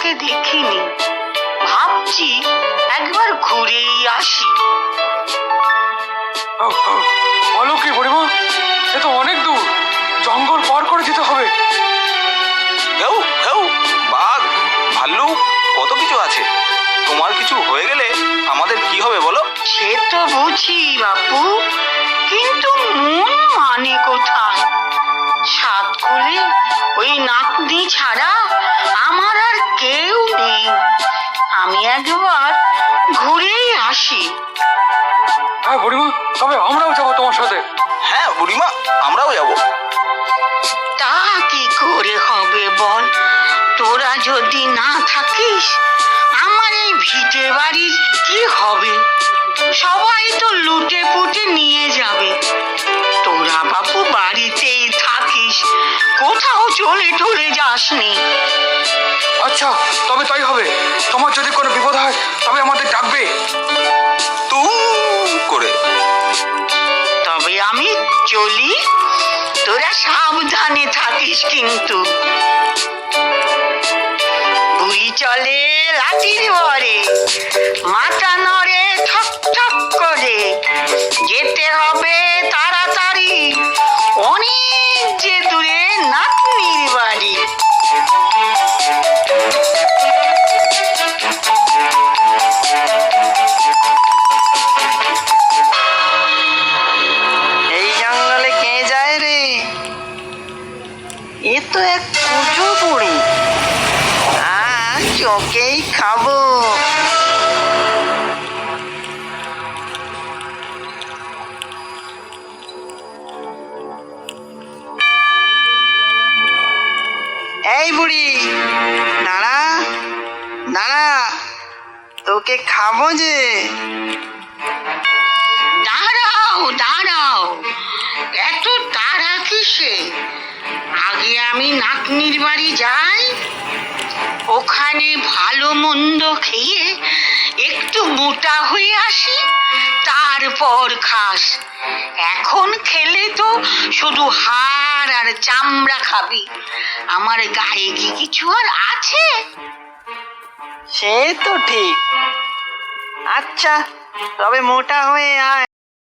তোমাকে দেখিনি, ভাবছি একবার ঘুরেই আসি। বলো কি বুড়িমা, এ তো অনেক দূর, জঙ্গল পার করে যেতে হবে। হেউ হেউ, বাঘ ভাল্লুক কত কিছু আছে, তোমার কিছু হয়ে গেলে আমাদের কি হবে বলো? সে তো বুঝি বাপু, কিন্তু মন মানে কোথায়? সাত কোলে ওই নাতনি ছাড়া আমার আর কেউ নেই। আমি একবার ঘুরেই আসি। হ্যাঁ বুড়িমা, তবে আমরাও যাবো তোমার সাথে। হ্যাঁ বুড়িমা, আমরাও যাব। তা কি করে হবে বল? তোরা যদি না থাকিস আমার এই ভিটে বাড়ির কি হবে? সবাই তো লুটে পুটে নিয়ে যাবে। তোরা বাপু বাড়িতেই থাকিস, কোথাও চলে টলে যাসনি। আচ্ছা, তবে তাই হবে। তোমার যদি কোনো বিপদ হয় তবে আমাদের ডাকবে তু করে। তবে আমি চলি, তোরা সাবধানে থাকিস কিন্তু। বুড়ি চলে লাঠির ভরে, মাথা নড়ে ঠক ঠক করে। যেতে হবে তাড়াতাড়ি, অনেক যে দূরে নাতনির বাড়ি। এই জঙ্গলে কে যায় রে? এ তো এক কুচো বুড়ি, চোখেই খাবো। এই বুড়ি, দাঁড়া দাঁড়া, তোকে খাবো যে। দাঁড়াও দাঁড়াও, এত তাড়া কিসে? আগে আমি নাতনির বাড়ি যাই, ওখানে ভালো মন্দ খেয়ে একটু মোটা হয়ে আসি, তারপর খাস। এখন খেলে তো শুধু হাড় আর চামড়া খাবি, আমার গায়ে কি কিছু আর আছে? সে তো ঠিক। আচ্ছা, তবে মোটা হয়ে আয়।